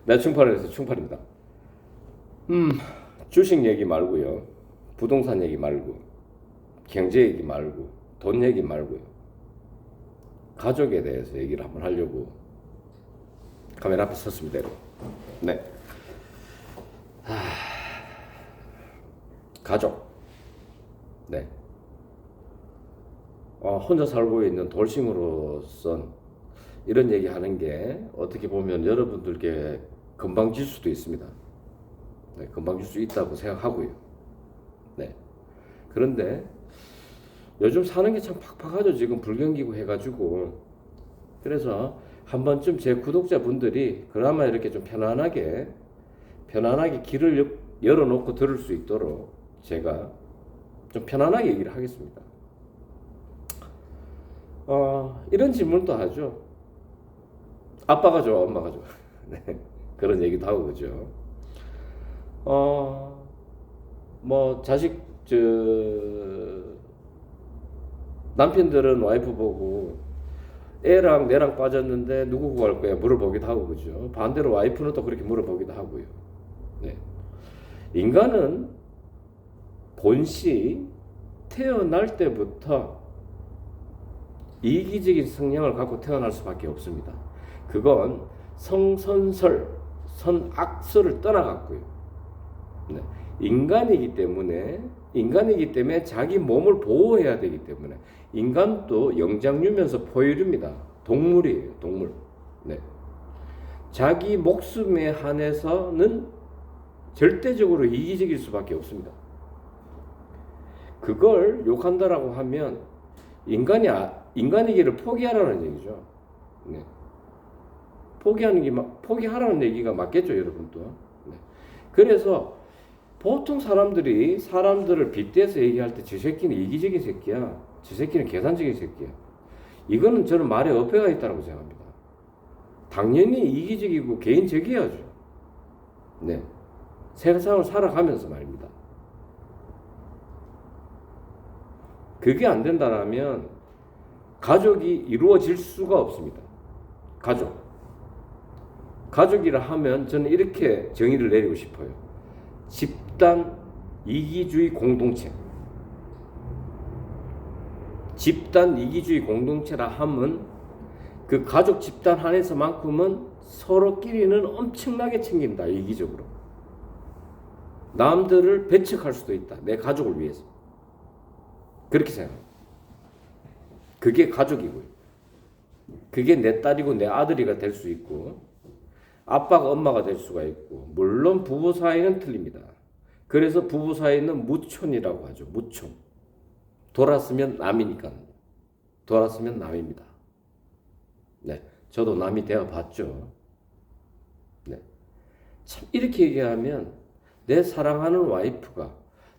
내 충팔에서 충팔입니다. 주식 얘기 말고요. 부동산 얘기 말고, 경제 얘기 말고, 돈 얘기 말고요. 가족에 대해서 얘기를 한번 하려고 카메라 앞에 섰습니다. 네. 가족. 네. 혼자 살고 있는 돌싱으로선 이런 얘기 하는 게 어떻게 보면 여러분들께 건방질 수도 있습니다. 네, 건방질 수 있다고 생각하고요. 네. 그런데 요즘 사는 게 참 팍팍하죠. 지금 불경기고 해가지고. 그래서 한 번쯤 제 구독자분들이 그나마 이렇게 좀 편안하게 길을 열어놓고 들을 수 있도록 제가 좀 편안하게 얘기를 하겠습니다. 이런 질문도 하죠. 아빠가 좋아, 엄마가 좋아. 네, 그런 얘기도 하고 그죠. 뭐 자식 남편들은 와이프 보고 애랑 내랑 빠졌는데 누구 구할 거야 물어보기도 하고 그죠. 반대로 와이프는 또 그렇게 물어보기도 하고요. 네. 인간은 본시 태어날 때부터 이기적인 성향을 갖고 태어날 수밖에 없습니다. 그건 성선설, 선악설을 떠나갔고요. 네. 인간이기 때문에 자기 몸을 보호해야 되기 때문에 인간도 영장류면서 포유류입니다. 동물이에요, 동물. 네. 자기 목숨에 한해서는 절대적으로 이기적일 수밖에 없습니다. 그걸 욕한다라고 하면 인간이기를 포기하라는 얘기죠. 네. 포기하라는 얘기가 맞겠죠, 여러분도. 네. 그래서 보통 사람들을 빗대서 얘기할 때 저 새끼는 이기적인 새끼야. 저 새끼는 계산적인 새끼야. 이거는 저는 말에 어폐가 있다고 생각합니다. 당연히 이기적이고 개인적이어야죠. 네. 세상을 살아가면서 말입니다. 그게 안 된다라면 가족이 이루어질 수가 없습니다. 가족이라 하면 저는 이렇게 정의를 내리고 싶어요. 집단 이기주의 공동체. 집단 이기주의 공동체라 하면 그 가족 집단 안에서만큼은 서로끼리는 엄청나게 챙긴다. 이기적으로. 남들을 배척할 수도 있다. 내 가족을 위해서. 그렇게 생각해요. 그게 가족이고요. 그게 내 딸이고 내 아들이가 될 수 있고 아빠가 엄마가 될 수가 있고 물론 부부 사이는 틀립니다. 그래서 부부 사이는 무촌이라고 하죠. 무촌. 돌았으면 남이니까. 돌았으면 남입니다. 네, 저도 남이 되어 봤죠. 네, 참 이렇게 얘기하면 내 사랑하는 와이프가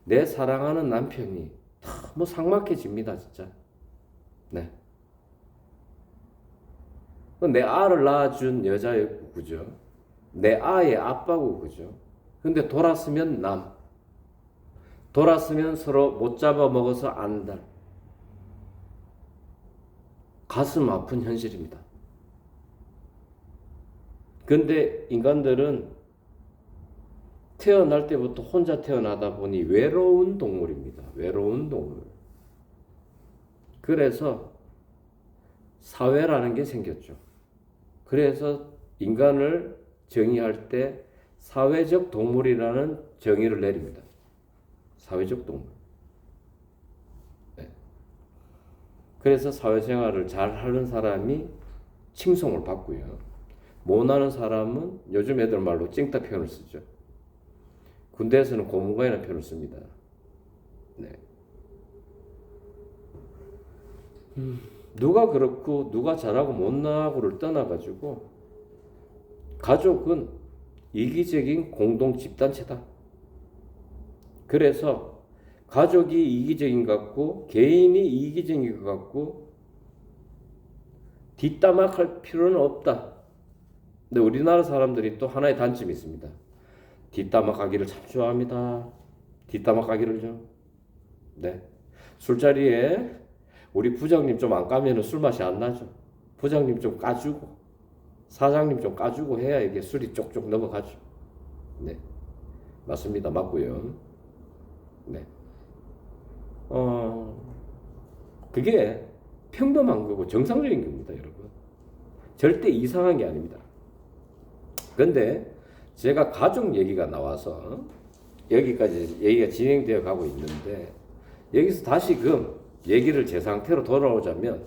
내 사랑하는 남편이 너무 삭막해집니다, 진짜. 네. 내 알을 낳아준 여자였고, 그죠? 내 아의 아빠고, 그죠? 근데 돌았으면 돌았으면 서로 못 잡아먹어서 안달. 가슴 아픈 현실입니다. 근데 인간들은 태어날 때부터 혼자 태어나다 보니 외로운 동물입니다. 외로운 동물. 그래서 사회라는 게 생겼죠. 그래서 인간을 정의할 때 사회적 동물이라는 정의를 내립니다. 사회적 동물. 네. 그래서 사회생활을 잘 하는 사람이 칭송을 받고요. 못하는 사람은 요즘 애들 말로 찡따 표현을 쓰죠. 군대에서는 고문관이라는 표현을 씁니다. 네. 누가 그렇고 누가 잘하고 못나고를 떠나가지고 가족은 이기적인 공동 집단체다. 그래서 가족이 이기적인 것 같고 개인이 이기적인 것 같고 뒷담화할 필요는 없다. 근데 우리나라 사람들이 또 하나의 단점이 있습니다. 뒷담화 가기를 참 좋아합니다. 뒷담화 가기를 좀. 네. 술자리에 우리 부장님 좀 안 까면은 술 맛이 안 나죠. 부장님 좀 까주고 사장님 좀 까주고 해야 이게 술이 쪽쪽 넘어가죠. 네. 맞습니다. 맞고요. 네. 그게 평범한 거고 정상적인 겁니다, 여러분. 절대 이상한 게 아닙니다. 그런데 제가 가족 얘기가 나와서 여기까지 얘기가 진행되어 가고 있는데 여기서 다시금 얘기를 제 상태로 돌아오자면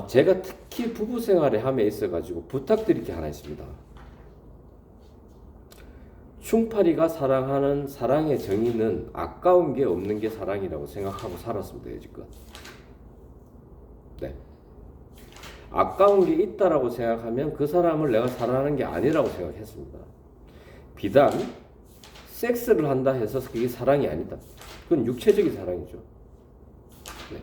제가 특히 부부 생활에 함에 있어 가지고 부탁드릴 게 하나 있습니다. 충파리가 사랑하는 사랑의 정의는 아까운 게 없는 게 사랑이라고 생각하고 살았습니다, 여지껏. 네. 아까운 게 있다라고 생각하면 그 사람을 내가 사랑하는 게 아니라고 생각했습니다. 비단 섹스를 한다 해서 그게 사랑이 아니다. 그건 육체적인 사랑이죠. 네.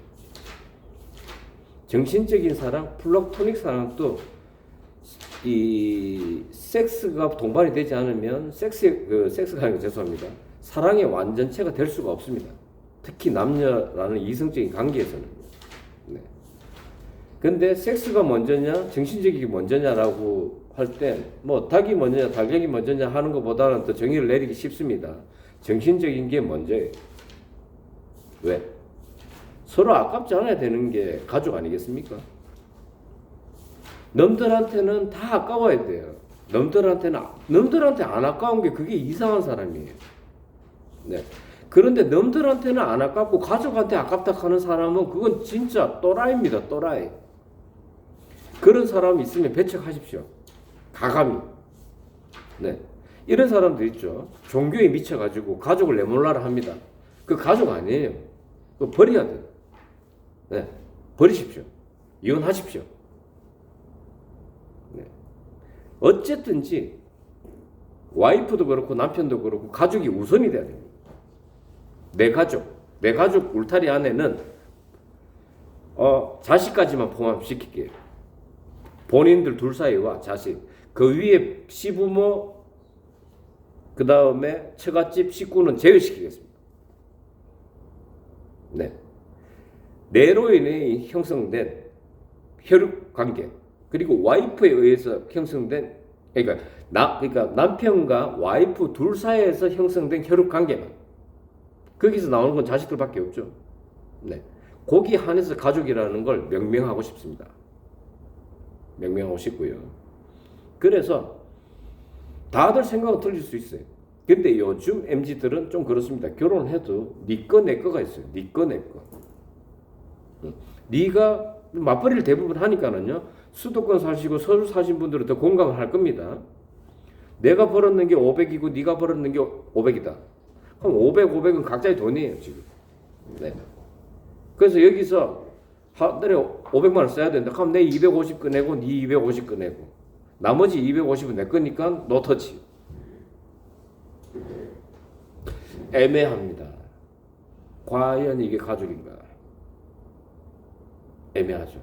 정신적인 사랑, 플라토닉 사랑도 이 섹스가 동반이 되지 않으면 섹스가 아니고 죄송합니다. 사랑의 완전체가 될 수가 없습니다. 특히 남녀라는 이성적인 관계에서는. 네. 근데 섹스가 먼저냐, 정신적인 게 먼저냐라고 할 때, 뭐, 닭이 먼저냐, 달걀이 먼저냐 하는 것보다는 더 정의를 내리기 쉽습니다. 정신적인 게 먼저예요. 왜? 서로 아깝지 않아야 되는 게 가족 아니겠습니까? 남들한테는 다 아까워야 돼요. 남들한테 안 아까운 게 그게 이상한 사람이에요. 네. 그런데 남들한테는 안 아깝고 가족한테 아깝다 하는 사람은 그건 진짜 또라이입니다. 또라이. 그런 사람이 있으면 배척하십시오. 가감히. 네. 이런 사람들 있죠. 종교에 미쳐가지고 가족을 내몰라라 합니다. 그 가족 아니에요. 그거 버려야 돼요. 네. 버리십시오. 이혼하십시오. 네. 어쨌든지 와이프도 그렇고 남편도 그렇고 가족이 우선이 돼야 됩니다. 내 가족 울타리 안에는 자식까지만 포함시킬게요. 본인들 둘 사이와 자식, 그 위에 시부모, 그 다음에 처갓집 식구는 제외시키겠습니다. 네. 내로 인해 형성된 혈육 관계, 그리고 와이프에 의해서 형성된, 그러니까 남편과 와이프 둘 사이에서 형성된 혈육 관계만. 거기서 나오는 건 자식들밖에 없죠. 네. 거기 한해서 가족이라는 걸 명명하고 싶습니다. 명명하고 싶고요. 그래서 다들 생각은 틀릴 수 있어요. 근데 요즘 MZ들은 좀 그렇습니다. 결혼해도 네 거 내 거가 있어요. 네 거 내 거. 네가 맞벌이를 대부분 하니까는요. 수도권 사시고 서울 사신 분들은 더 공감을 할 겁니다. 내가 벌었는 게 500이고 네가 벌었는 게 500이다. 그럼 500은 각자의 돈이에요, 지금. 네. 그래서 여기서 한 달에 500만 원 써야 된다. 그럼 내 250 꺼내고 네 250 꺼내고 나머지 250은 내 거니까 노터치. 애매합니다. 과연 이게 가족인가? 애매하죠.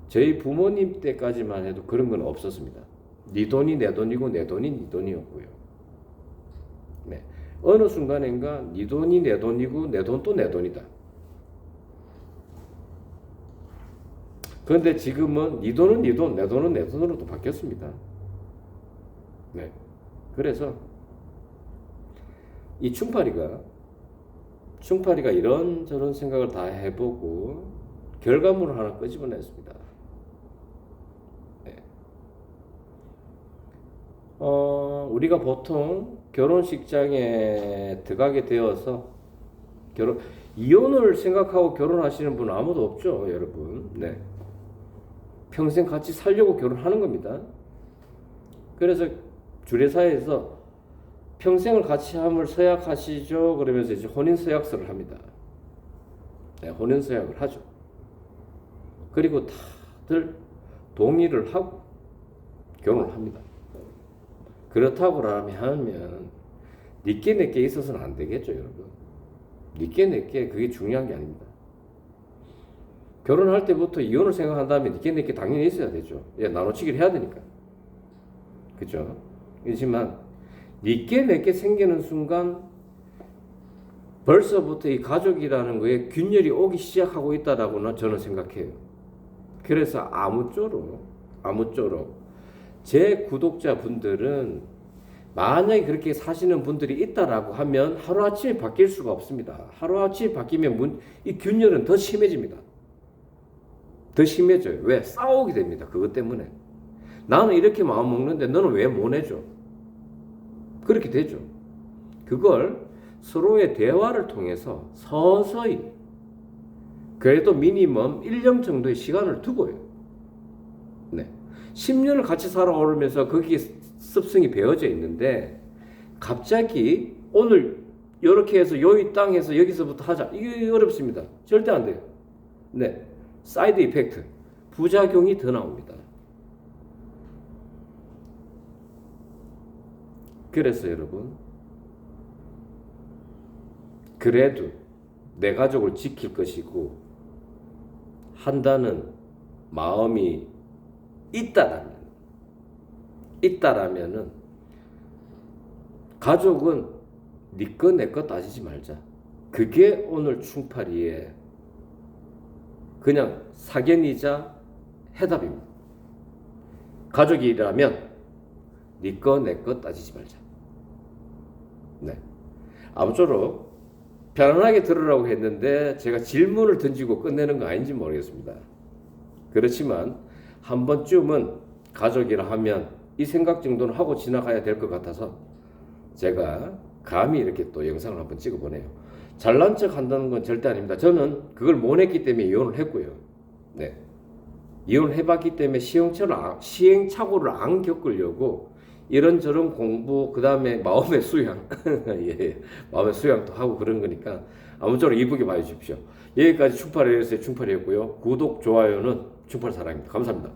저희 부모님 때까지만 해도 그런 건 없었습니다. 네 돈이 내 돈이고 내 돈이 네 돈이었고요. 네. 어느 순간인가 네 돈이 내 돈이고 내 돈 또 내 돈이다. 그런데 지금은 네 돈은 네 돈, 내 돈은 내 돈으로 또 바뀌었습니다. 네. 그래서 이 충파리가 이런저런 생각을 다 해보고 결과물을 하나 끄집어냈습니다. 네. 우리가 보통 결혼식장에 들어가게 되어서 이혼을 생각하고 결혼하시는 분은 아무도 없죠, 여러분. 네. 평생 같이 살려고 결혼하는 겁니다. 그래서 주례사에서 평생을 같이 함을 서약하시죠. 그러면서 이제 혼인 서약서를 합니다. 네, 혼인 서약을 하죠. 그리고 다들 동의를 하고 결혼을 합니다. 그렇다고 하면 니께 내께 있어서는 안 되겠죠, 여러분. 니께 내께 그게 중요한 게 아닙니다. 결혼할 때부터 이혼을 생각한다면 니께 내께 당연히 있어야 되죠. 나눠치기를 해야 되니까. 그죠? 그렇지만 니께 내께 생기는 순간 벌써부터 이 가족이라는 거에 균열이 오기 시작하고 있다라고는 저는 생각해요. 그래서 아무쪼록 제 구독자분들은 만약에 그렇게 사시는 분들이 있다라고 하면 하루아침에 바뀔 수가 없습니다. 하루아침에 바뀌면 이 균열은 더 심해집니다. 더 심해져요. 왜? 싸우게 됩니다. 그것 때문에. 나는 이렇게 마음 먹는데 너는 왜 못 해줘? 그렇게 되죠. 그걸 서로의 대화를 통해서 서서히 그래도 미니멈 1년 정도의 시간을 두고요. 네. 10년을 같이 살아오면서 거기에 습성이 배어져 있는데 갑자기 오늘 이렇게 해서 여기 땅에서 여기서부터 하자. 이게 어렵습니다. 절대 안 돼요. 네. 사이드 이펙트. 부작용이 더 나옵니다. 그래서 여러분, 그래도 내 가족을 지킬 것이고 한다는 마음이 있다라면은 가족은 네 거 내 거 따지지 말자. 그게 오늘 충파리의 그냥 사견이자 해답입니다. 가족이라면 네 거 내 거 따지지 말자. 네. 아무쪼록 편안하게 들으라고 했는데 제가 질문을 던지고 끝내는 거 아닌지 모르겠습니다. 그렇지만 한 번쯤은 가족이라 하면 이 생각 정도는 하고 지나가야 될 것 같아서 제가 감히 이렇게 또 영상을 한번 찍어보네요. 잘난 척 한다는 건 절대 아닙니다. 저는 그걸 못 했기 때문에 이혼을 했고요. 네. 이혼을 해봤기 때문에 시행착오를 안 겪으려고 이런저런 공부, 그 다음에 마음의 수양, 예, 마음의 수양도 하고 그런 거니까 아무쪼록 이쁘게 봐주십시오. 여기까지 충파리였어요. 충파리였고요. 구독, 좋아요는 충파리 사랑입니다. 감사합니다.